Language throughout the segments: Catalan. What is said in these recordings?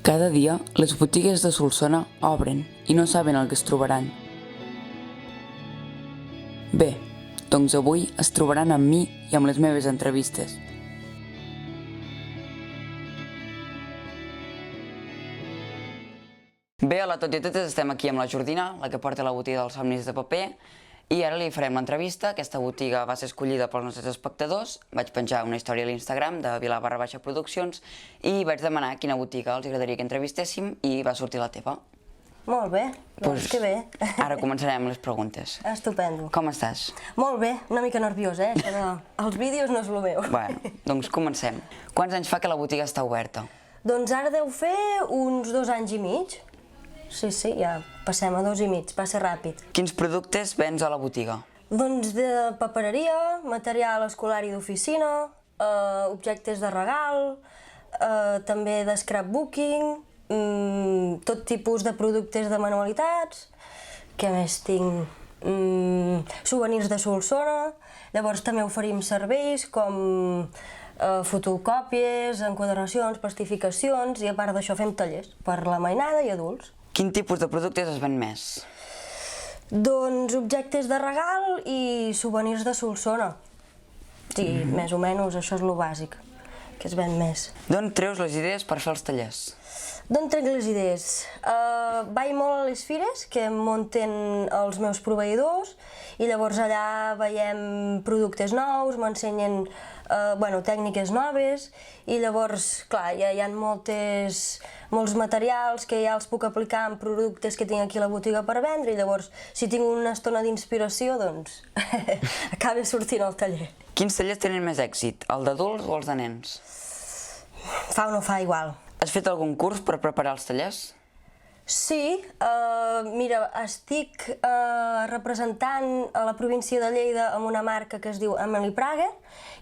Cada dia, les botigues de Solsona obren i no saben el que es trobaran. Bé, doncs avui es trobaran amb mi i amb les meves entrevistes. Bé, hola a tots i a totes, estem aquí amb la Jordina, la que porta la botiga dels somnis de paper, i ara li farem l'entrevista. Aquesta botiga va ser escollida pels nostres espectadors. Vaig penjar una història a l'Instagram de Vila_Produccions i vaig demanar quina botiga els agradaria que entrevistéssim i va sortir la teva. Molt bé, doncs que bé. Ara començarem les preguntes. Estupendo. Com estàs? Molt bé, una mica nerviosa, això dels vídeos no és el meu. Bueno, doncs comencem. Quants anys fa que la botiga està oberta? Doncs ara deu fer uns 2 anys i mig. Sí, ja passem a 2 i mig, passa ràpid. Quins productes vens a la botiga? Doncs de papereria, material escolar i d'oficina, objectes de regal, també de scrapbooking, tot tipus de productes de manualitats. Què més tinc? Souvenirs de Solsona. Llavors també oferim serveis com fotocòpies, enquadernacions, plastificacions, i a part d'això fem tallers per la mainada i adults. Quin tipus de productes es ven més? Doncs objectes de regal i souvenirs de Solsona. Sí, més o menys això és el bàsic, que es ven més. D'on treus les idees per fer els tallers? D'on trec les idees? Vaig molt a les fires que munten els meus proveïdors i llavors allà veiem productes nous, m'ensenyen tècniques noves i llavors, clar, hi ha molts materials que ja els puc aplicar en productes que tinc aquí a la botiga per vendre i llavors, si tinc una estona d'inspiració, doncs acaba sortint al taller. Quins tallers tenen més èxit, el d'adults o els de nens? Fa o no fa igual. Has fet algun curs per preparar els tallers? Sí, mira, estic representant a la província de Lleida amb una marca que es diu Amelie Prager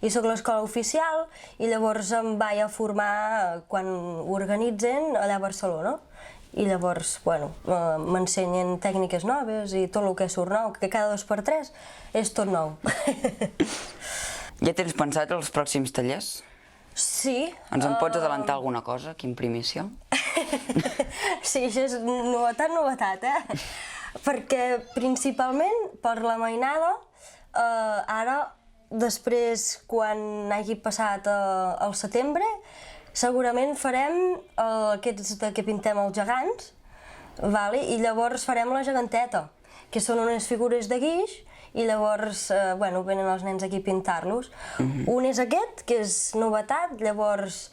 i soc l'escola oficial i llavors em vaig a formar quan ho organitzen allà a Barcelona i llavors, m'ensenyen tècniques noves i tot el que surt nou, que cada 2x3 és tot nou. Ja tens pensat els pròxims tallers? Sí. Ens en pots adelantar alguna cosa, quin primícia? Sí, això és novetat, Perquè principalment per la mainada, ara, després, quan hagi passat el setembre, segurament farem aquests que pintem els gegants, i llavors farem la geganteta, que són unes figures de guix, i llavors venen els nens aquí a pintar-los. Un és aquest, que és novetat, llavors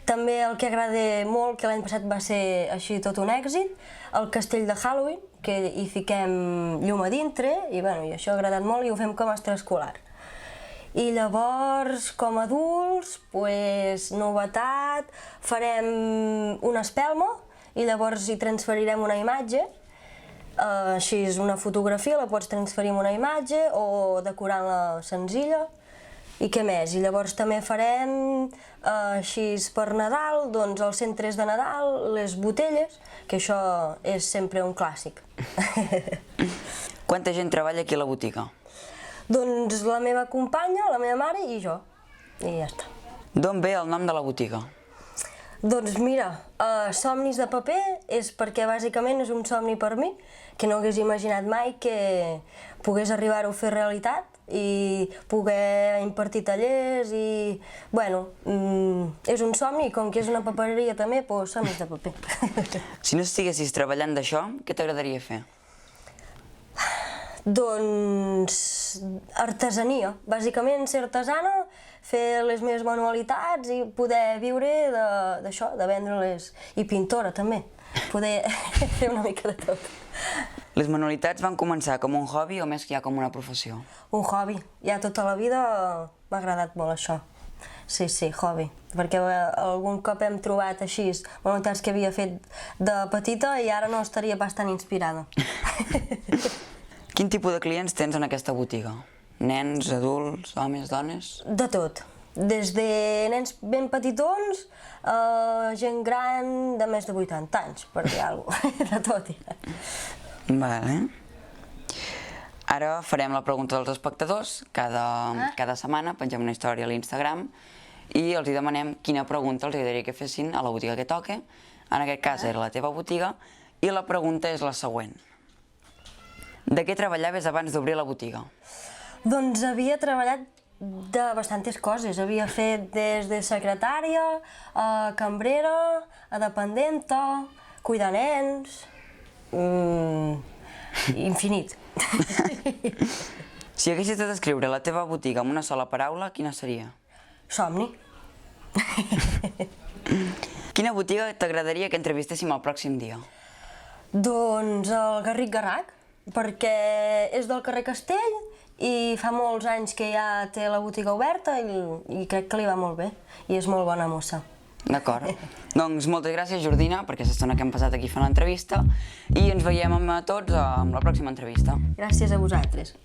també el que agrada molt, que l'any passat va ser així tot un èxit, el castell de Halloween, que hi fiquem llum a dintre, i això ha agradat molt i ho fem com a extraescolar. I llavors, com a adults, novetat, farem una espelma i llavors hi transferirem una imatge. Així és una fotografia, la pots transferir en una imatge o decorant-la senzilla. I què més? I llavors també farem, així per Nadal, doncs els centres de Nadal, les botelles, que això és sempre un clàssic. Quanta gent treballa aquí a la botiga? Doncs la meva companya, la meva mare i jo. I ja està. D'on ve el nom de la botiga? Doncs mira, Somnis de paper és perquè bàsicament és un somni per mi, que no hagués imaginat mai que pogués arribar-ho a fer realitat i poder impartir tallers i, és un somni i com que és una papereria també, doncs somnis de paper. Si no estiguessis treballant d'això, què t'agradaria fer? Doncs artesania, bàsicament ser artesana, fer les meves manualitats i poder viure d'això, de vendre-les, i pintora també, poder fer una mica de tot. Les manualitats van començar com un hobby o més que ja com una professió? Un hobby, ja tota la vida m'ha agradat molt això. Sí, hobby, perquè algun cop hem trobat així manualitats que havia fet de petita i ara no estaria bastant inspirada. Quin tipus de clients tens en aquesta botiga? Nens, adults, homes, dones? De tot. Des de nens ben petitons a gent gran de més de 80 anys, per dir alguna cosa. De tot, ja. Vale. Ara farem la pregunta dels espectadors. Cada setmana pengem una història a l'Instagram i els demanem quina pregunta els agradaria que fessin a la botiga que toque en aquest cas era la teva botiga, i la pregunta és la següent. De què treballaves abans d'obrir la botiga? Doncs havia treballat de bastantes coses. Havia fet des de secretària, a cambrera, a dependenta, cuidar nens... infinit. Si haguessis de descriure la teva botiga amb una sola paraula, quina seria? Somni. Quina botiga t'agradaria que entrevistéssim el pròxim dia? Doncs el Garric Garrac, perquè és del carrer Castell i fa molts anys que ja té la botiga oberta i crec que li va molt bé. I és molt bona mossa. D'acord. Doncs moltes gràcies, Jordina, per aquesta estona que hem passat aquí fent l'entrevista i ens veiem amb tots amb la pròxima entrevista. Gràcies a vosaltres.